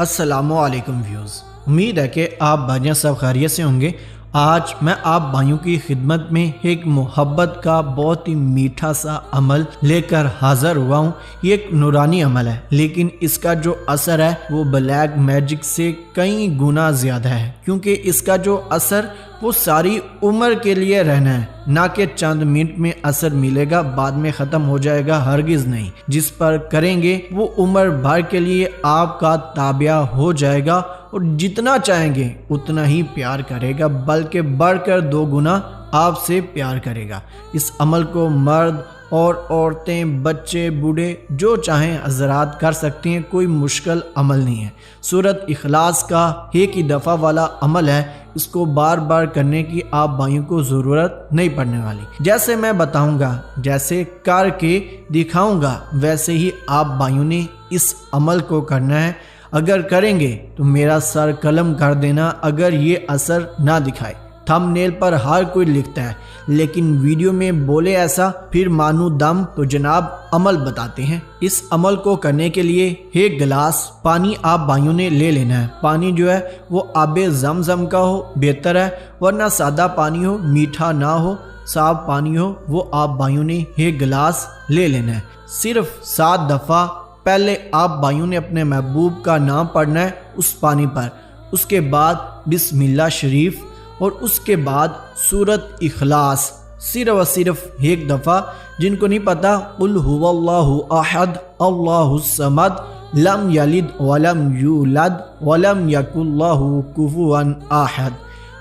अस्सलामु अलैकुम व्यूज़, उम्मीद है कि आप भाइयों सब खैरियत से होंगे। आज मैं आप भाइयों की खिदमत में एक मोहब्बत का बहुत ही मीठा सा अमल लेकर हाज़िर हुआ हूँ। ये एक नूरानी अमल है, लेकिन इसका जो असर है वो ब्लैक मैजिक से कई गुना ज़्यादा है, क्योंकि इसका जो असर वो सारी उम्र के लिए रहना है, ना कि चंद मिनट में असर मिलेगा बाद में ख़त्म हो जाएगा, हरगिज़ नहीं। जिस पर करेंगे वो उम्र भर के लिए आपका ताबिया हो जाएगा और जितना चाहेंगे उतना ही प्यार करेगा, बल्कि बढ़कर 2 गुना आपसे प्यार करेगा। इस अमल को मर्द और औरतें, बच्चे, बूढ़े जो चाहें हज़रात कर सकते हैं, कोई मुश्किल अमल नहीं है। सूरत इखलास का एक ही दफ़ा वाला अमल है, इसको बार बार करने की आप भाइयों को ज़रूरत नहीं पड़ने वाली। जैसे मैं बताऊंगा, जैसे करके दिखाऊंगा, वैसे ही आप भाइयों ने इस अमल को करना है। अगर करेंगे तो मेरा सर कलम कर देना अगर ये असर ना दिखाए। थंबनेल पर हर कोई लिखता है, लेकिन वीडियो में बोले ऐसा फिर मानू दम। तो जनाब अमल बताते हैं। इस अमल को करने के लिए 1 गिलास पानी आप भाइयों ने ले लेना है। पानी जो है वो आबे ज़मज़म का हो बेहतर है, वरना सादा पानी हो, मीठा ना हो, साफ पानी हो, वो आप भाइयों ने 1 गिलास ले लेना है। सिर्फ 7 दफ़ा पहले आप भाइयों ने अपने महबूब का नाम पढ़ना है उस पानी पर, उसके बाद बिस्मिल्लाह शरीफ और उसके बाद सूरत इखलास सिर्फ और सिर्फ 1 दफ़ा। जिनको नहीं पता, कुल हुवल्लाहु अहद अल्लाहुस समद लम यलिद वलम यूलद वलम यकुल्लाहु कुफुवन अहद।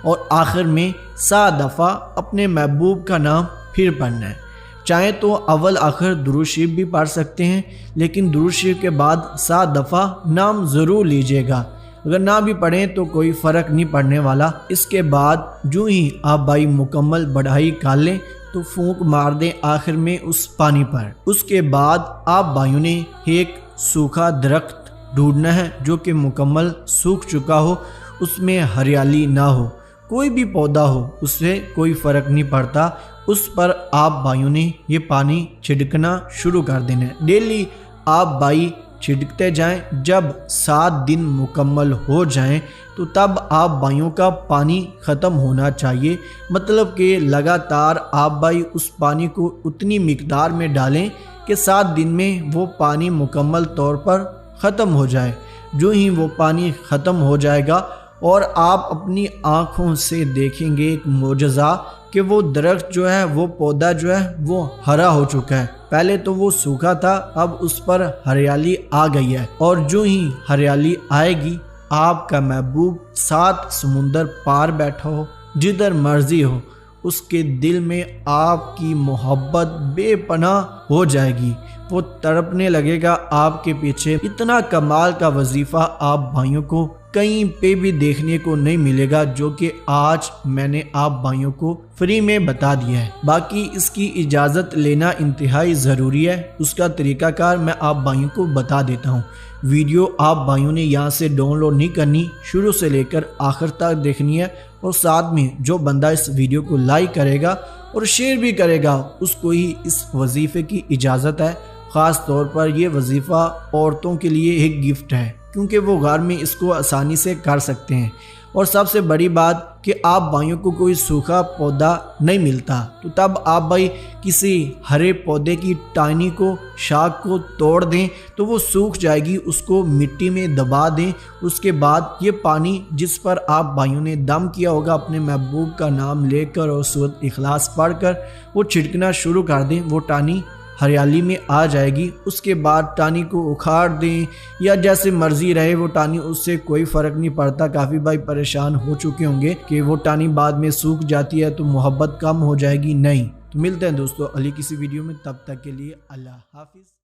और आखिर में 7 दफ़ा अपने महबूब का नाम फिर पढ़ना है। चाहे तो अव्वल आखिर दुरूद शरीफ भी पढ़ सकते हैं, लेकिन दुरूद शरीफ के बाद 7 दफ़ा नाम ज़रूर लीजिएगा। अगर ना भी पढ़ें तो कोई फ़र्क नहीं पड़ने वाला। इसके बाद जो ही आप भाई मुकम्मल बढ़ाई कर लें तो फूंक मार दें आखिर में उस पानी पर। उसके बाद आप भाइयों ने एक सूखा दरख्त ढूंढना है जो कि मुकम्मल सूख चुका हो, उसमें हरियाली ना हो, कोई भी पौधा हो, उससे कोई फ़र्क नहीं पड़ता। उस पर आप भाइयों ने ये पानी छिड़कना शुरू कर देना है। डेली आप भाई छिड़कते जाएं। जब 7 दिन मुकम्मल हो जाएं तो तब आप भाइयों का पानी ख़त्म होना चाहिए। मतलब कि लगातार आप भाई उस पानी को उतनी मिकदार में डालें कि 7 दिन में वो पानी मुकम्मल तौर पर ख़त्म हो जाए। जो ही वो पानी ख़त्म हो जाएगा और आप अपनी आँखों से देखेंगे एक मोजज़ा कि वो दरख्त जो है, वो पौधा जो है वो हरा हो चुका है। पहले तो वो सूखा था, अब उस पर हरियाली आ गई है। और जो ही हरियाली आएगी, आपका महबूब 7 समुंदर पार बैठा हो, जिधर मर्जी हो, उसके दिल में आपकी मोहब्बत बेपनाह हो जाएगी। वो तड़पने लगेगा आपके पीछे। इतना कमाल का वजीफ़ा आप भाइयों को कहीं पे भी देखने को नहीं मिलेगा, जो कि आज मैंने आप भाइयों को फ्री में बता दिया है। बाकी इसकी इजाज़त लेना इंतहाई ज़रूरी है। उसका तरीक़ाकार मैं आप भाइयों को बता देता हूँ। वीडियो आप भाइयों ने यहाँ से डाउनलोड नहीं करनी, शुरू से लेकर आखिर तक देखनी है। और साथ में जो बंदा इस वीडियो को लाइक करेगा और शेयर भी करेगा, उसको ही इस वजीफ़े की इजाज़त है। ख़ास तौर पर यह वजीफ़ा औरतों के लिए एक गिफ्ट है, क्योंकि वो घर में इसको आसानी से कर सकते हैं। और सबसे बड़ी बात कि आप भाइयों को कोई सूखा पौधा नहीं मिलता, तो तब आप भाई किसी हरे पौधे की टहनी को, शाख को तोड़ दें तो वो सूख जाएगी, उसको मिट्टी में दबा दें। उसके बाद ये पानी जिस पर आप भाइयों ने दम किया होगा अपने महबूब का नाम लेकर और सूरत इखलास पढ़कर, वो छिड़कना शुरू कर दें। वो टहनी हरियाली में आ जाएगी। उसके बाद टानी को उखाड़ दें या जैसे मर्जी रहे वो टानी, उससे कोई फ़र्क नहीं पड़ता। काफ़ी भाई परेशान हो चुके होंगे कि वो टानी बाद में सूख जाती है तो मोहब्बत कम हो जाएगी। नहीं, तो मिलते हैं दोस्तों अगली किसी वीडियो में, तब तक के लिए अल्लाह हाफिज़।